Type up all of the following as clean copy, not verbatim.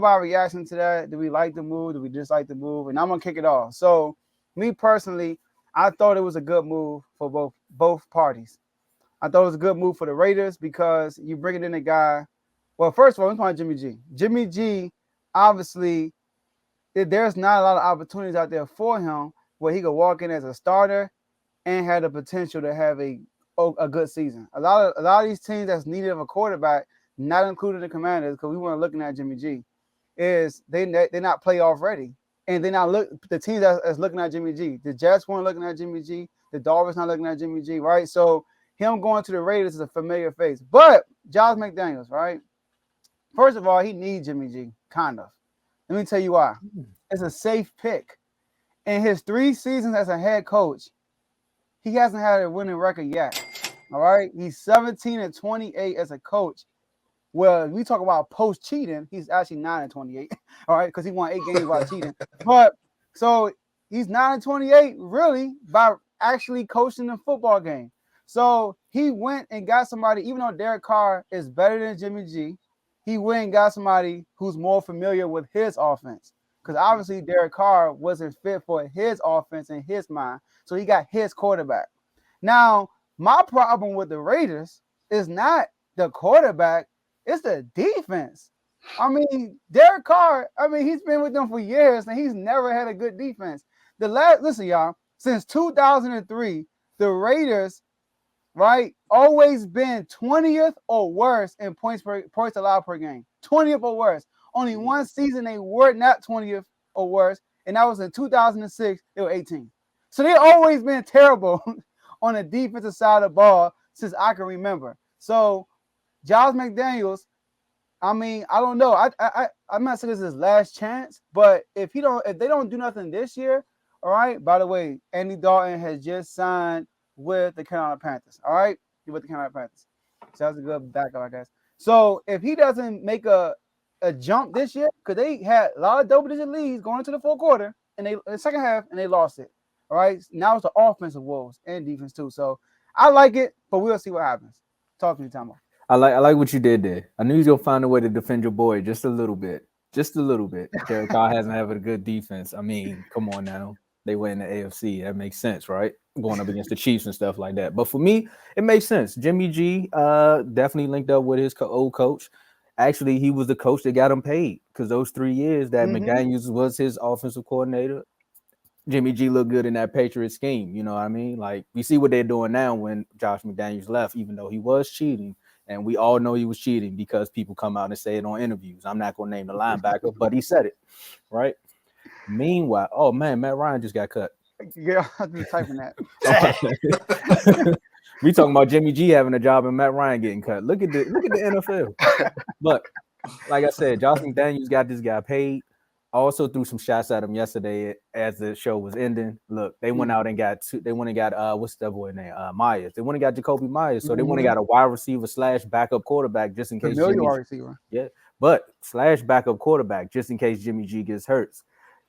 our reaction to that. Do we like the move? Do we dislike the move? And I'm gonna kick it off. So, me personally, I thought it was a good move for both parties. I thought it was a good move for the Raiders because you bringing in a guy. Well, first of all, we're talking Jimmy G. Jimmy G, obviously, there's not a lot of opportunities out there for him where he could walk in as a starter and have the potential to have a good season. A lot of these teams that's needed of a quarterback, not including the Commanders, because we weren't looking at Jimmy G, is they're not playoff ready, and they're not the teams that's looking at Jimmy G. The Jets weren't looking at Jimmy G. The Dolphins not looking at Jimmy G. Right, so him going to the Raiders is a familiar face, but Josh McDaniels, right? First of all, he needs Jimmy G, kind of. Let me tell you why. It's a safe pick. In his 3 seasons as a head coach, he hasn't had a winning record yet. All right. He's 17-28 as a coach. Well, we talk about post cheating. He's actually 9-28. All right, because he won 8 games while cheating. But so he's 9-28 really by actually coaching the football game. So he went and got somebody, even though Derek Carr is better than Jimmy G, he went and got somebody who's more familiar with his offense. Because obviously Derek Carr wasn't fit for his offense in his mind. So he got his quarterback. Now, my problem with the Raiders is not the quarterback, it's the defense. I mean, Derek Carr, he's been with them for years and he's never had a good defense. Listen, y'all, since 2003, the Raiders, right, always been 20th or worse in points allowed per game. 20th or worse. Only one season they were not 20th or worse, and that was in 2006. They were 18. So they've always been terrible on the defensive side of the ball since I can remember. So Josh McDaniels, I don't know. I'm not saying this is his last chance, but if they don't do nothing this year, all right. By the way, Andy Dalton has just signed with the Carolina Panthers. All right, he with the Carolina Panthers. So that's a good backup, I guess. So if he doesn't make a jump this year, because they had a lot of double-digit leads going into the fourth quarter, and in the second half, and they lost it. All right, now it's the offensive woes and defense too. So I like it, but we'll see what happens. Talk to me, Tomo. I like what you did there. I knew you'll find a way to defend your boy just a little bit. Just a little bit. Derek Carr hasn't had a good defense. I mean, come on now. They win the AFC. That makes sense, right? Going up against the Chiefs and stuff like that. But for me, it makes sense. Jimmy G definitely linked up with his old coach. Actually, he was the coach that got him paid because those 3 years that McDaniels was his offensive coordinator, Jimmy G looked good in that Patriot scheme. You know what I mean? Like, we see what they're doing now when Josh McDaniels left, even though he was cheating. And we all know he was cheating because people come out and say it on interviews. I'm not going to name the linebacker, but he said it, right? Meanwhile, oh, man, Matt Ryan just got cut. Yeah, I've been typing that. We talking about Jimmy G having a job and Matt Ryan getting cut. Look at the NFL. But like I said, Josh McDaniels got this guy paid. I also threw some shots at him yesterday as the show was ending. Look, they went out and got what's that boy name? Myers. They went and got Jacoby Myers. So they went and got a wide receiver / backup quarterback just in case receiver. Yeah, but / backup quarterback just in case Jimmy G gets hurt.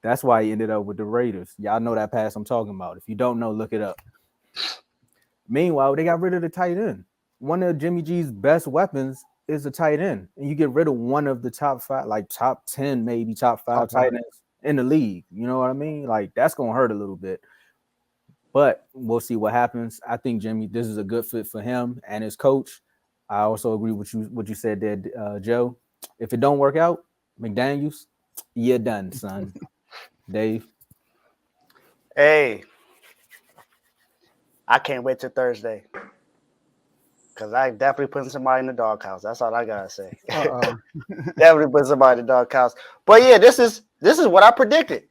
That's why he ended up with the Raiders. Y'all know that pass I'm talking about. If you don't know, look it up. Meanwhile, they got rid of the tight end. One of Jimmy G's best weapons is a tight end. And you get rid of one of the top 5, like top 10, maybe top 5 tight ends in the league. You know what I mean? Like, that's going to hurt a little bit. But we'll see what happens. I think this is a good fit for him and his coach. I also agree with what you said there, Joe. If it don't work out, McDaniels, you're done, son. Dave. Hey, I can't wait till Thursday because I definitely putting somebody in the doghouse. That's all I gotta say. Definitely put somebody in the doghouse. But yeah, this is what I predicted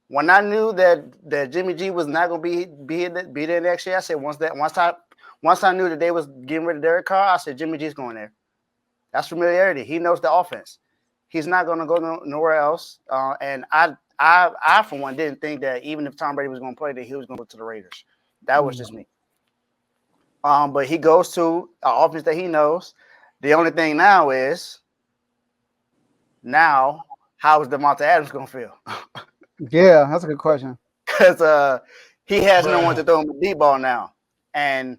when I knew that Jimmy G was not gonna be there next year. I said once I knew that they was getting rid of Derek Carr, I said Jimmy G's going there. That's familiarity. He knows the offense. He's not gonna go nowhere else. And I, for one, didn't think that even if Tom Brady was going to play, that he was going to go to the Raiders. That was just me. But he goes to an offense that he knows. The only thing now is, how is Devontae Adams going to feel? Yeah, that's a good question. Because he has no one to throw him a deep ball now. And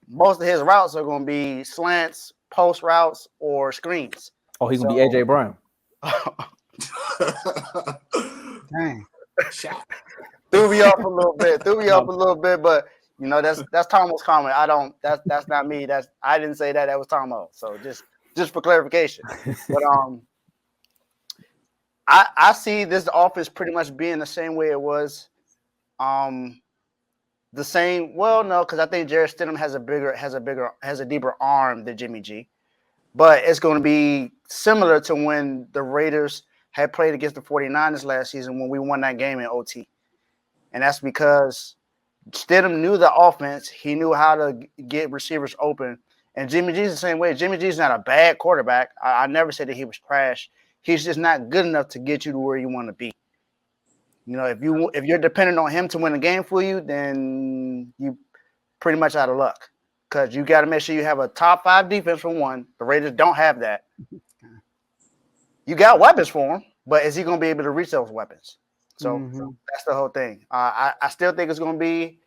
most of his routes are going to be slants, post routes, or screens. Oh, he's going to be A.J. Brown. Dang. Shot. Threw me off a little bit. But you know, that's Tomo's comment. That's not me. I didn't say that. That was Tomo. So just for clarification. But I see this offense pretty much being the same way it was. The same. Well, no, because I think Jared Stidham has a deeper arm than Jimmy G. But it's going to be similar to when the Raiders had played against the 49ers last season when we won that game in OT. And that's because Stidham knew the offense. He knew how to get receivers open. And Jimmy G's the same way. Jimmy G's not a bad quarterback. I never said that he was trash. He's just not good enough to get you to where you want to be. You know, if you're dependent on him to win a game for you, then you pretty much out of luck. Because you got to make sure you have a top 5 defense for one. The Raiders don't have that. You got weapons for him, but is he going to be able to reach those weapons? So that's the whole thing. I still think it's going to be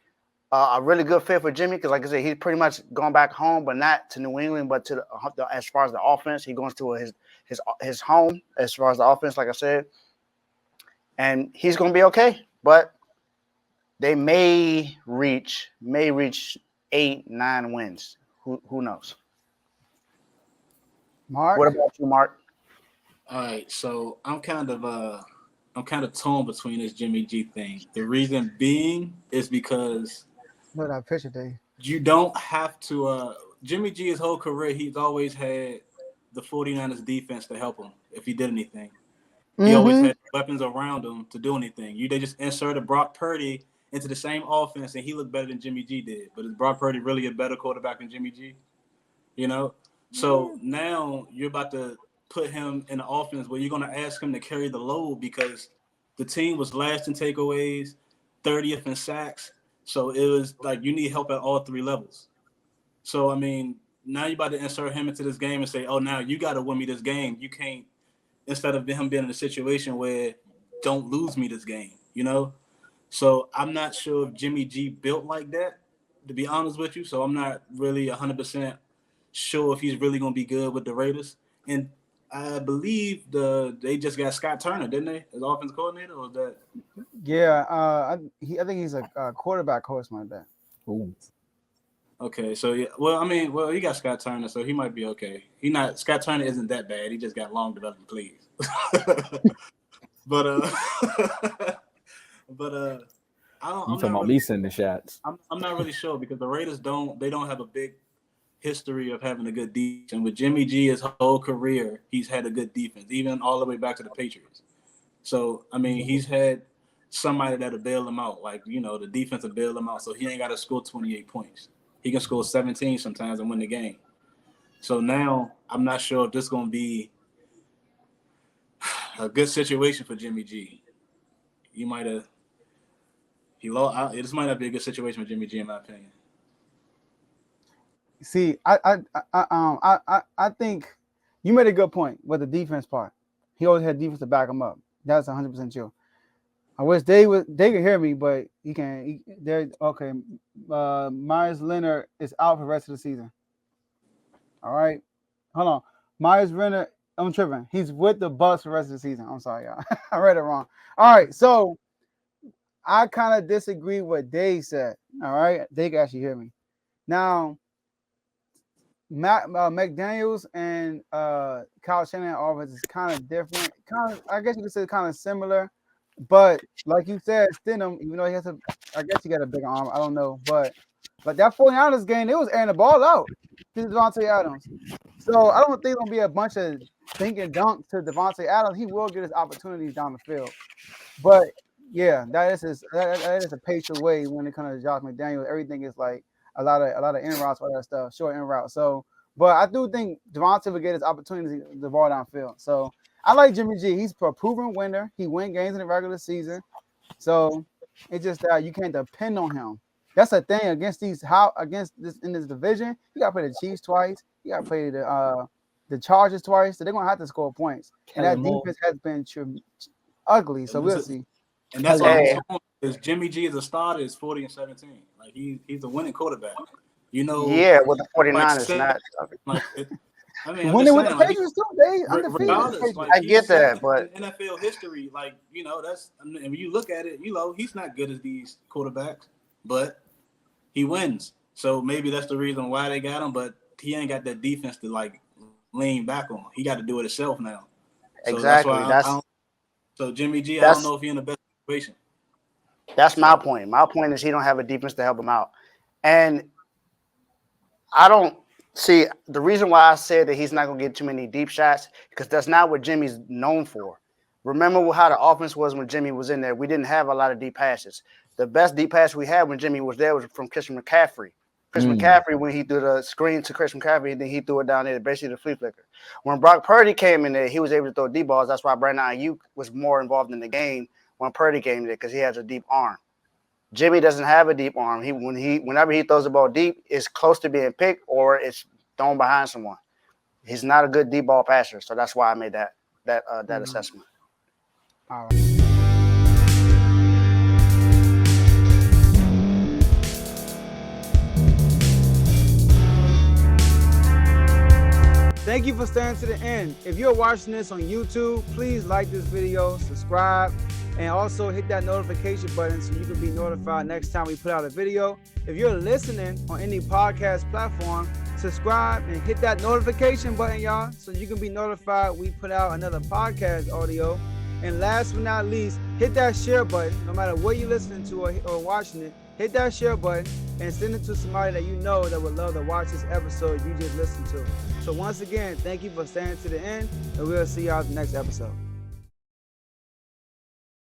a really good fit for Jimmy because, like I said, he's pretty much going back home, but not to New England, but to as far as the offense, he goes to his home as far as the offense, like I said, and he's going to be okay. But they may reach 8-9 wins. Who knows? Mark, what about you, Mark? All right, so I'm kind of torn between this Jimmy G thing. The reason being is because look at that picture, Dave. you don't have to. Jimmy G, his whole career, he's always had the 49ers defense to help him if he did anything. He always had weapons around him to do anything. They just inserted Brock Purdy into the same offense, and he looked better than Jimmy G did. But is Brock Purdy really a better quarterback than Jimmy G? You know? So now you're about to put him in the offense where you're going to ask him to carry the load because the team was last in takeaways, 30th in sacks. So it was like you need help at all 3 levels. So, I mean, now you're about to insert him into this game and say, oh, now you got to win me this game. You can't, instead of him being in a situation where don't lose me this game, you know? So I'm not sure if Jimmy G built like that, to be honest with you. So I'm not really 100% sure if he's really going to be good with the Raiders. And I believe they just got Scott Turner, didn't they, as offense coordinator? Or was that? Yeah, I think he's a quarterback coach like that. Ooh. Okay, so yeah, well, he got Scott Turner, so he might be okay. Scott Turner isn't that bad. He just got long development plays. but I don't. You talking about me sending shots? I'm not really sure because the Raiders don't have a big history of having a good defense. And with Jimmy G, his whole career, he's had a good defense, even all the way back to the Patriots. So I mean, he's had somebody that'll bail him out, like the defense will bail him out, so he ain't got to score 28 points. He can score 17 sometimes and win the game. So now I'm not sure if this is going to be a good situation for Jimmy G. This might not be a good situation for Jimmy G, in my opinion. See, I think you made a good point with the defense part. He always had defense to back him up. That's 100% true. I wish they could hear me, but he can't. They're okay. Myers Leonard is out for the rest of the season. All right, hold on. Myers Leonard, I'm tripping. He's with the Bucks for the rest of the season. I'm sorry, y'all. I read it wrong. All right, so I kind of disagree with what Dave said. All right, they can actually hear me now. McDaniels and Kyle Shanahan offense is kind of different. I guess you could say kind of similar. But like you said, Stidham, even though I guess he got a big arm. I don't know, but that 49ers game, it was airing the ball out to Devontae Adams. So I don't think there'll be a bunch of dink and dunk to Devontae Adams. He will get his opportunities down the field. But yeah, that is a pace away when it comes to Josh McDaniels. Everything is like a lot of in routes, all that stuff, short in routes. So, but I do think Devontae will get his opportunities the ball downfield. So. I like Jimmy G. He's a proven winner. He wins games in the regular season. So it's just that you can't depend on him. That's the thing against this in this division. You got to play the Chiefs twice. You got to play the Chargers twice. So they're gonna have to score points. And that defense has been ugly. So we'll see. And that's all is Jimmy G as a starter is 40-17. Like he's a winning quarterback. Yeah, with the 49ers, I mean, I'm When just they went saying, the like, Patriots too, they undefeated. regardless, like I get he's that, second but in NFL history. Like, that's, I mean, when you look at it, he's not good as these quarterbacks, but he wins. So maybe that's the reason why they got him. But he ain't got that defense to like lean back on. He got to do it himself now. So that's exactly. why I don't. So Jimmy G, I don't That's know if he's in the best situation. that's my So point. My point is he don't have a defense to help him out, and I don't see the reason why I said that he's not going to get too many deep shots because that's not what Jimmy's known for. Remember how the offense was when Jimmy was in there? We didn't have a lot of deep passes. The best deep pass we had when Jimmy was there was from Christian McCaffrey. Christian McCaffrey, when he threw the screen to Christian McCaffrey, then he threw it down there, basically the flea flicker. When Brock Purdy came in there, he was able to throw deep balls. That's why Brandon Ayuk was more involved in the game when Purdy came there because he has a deep arm. Jimmy doesn't have a deep arm. Whenever he throws the ball deep, it's close to being picked or it's thrown behind someone. He's not a good deep ball passer, so that's why I made that assessment. All right. Thank you for staying to the end. If you're watching this on YouTube, please like this video, subscribe, and also hit that notification button so you can be notified next time we put out a video. If you're listening on any podcast platform, subscribe and hit that notification button, y'all, so you can be notified we put out another podcast audio. And last but not least, hit that share button. No matter what you're listening to or watching it, hit that share button and send it to somebody that you know that would love to watch this episode you just listened to. So once again, thank you for staying to the end, and we'll see y'all at the next episode.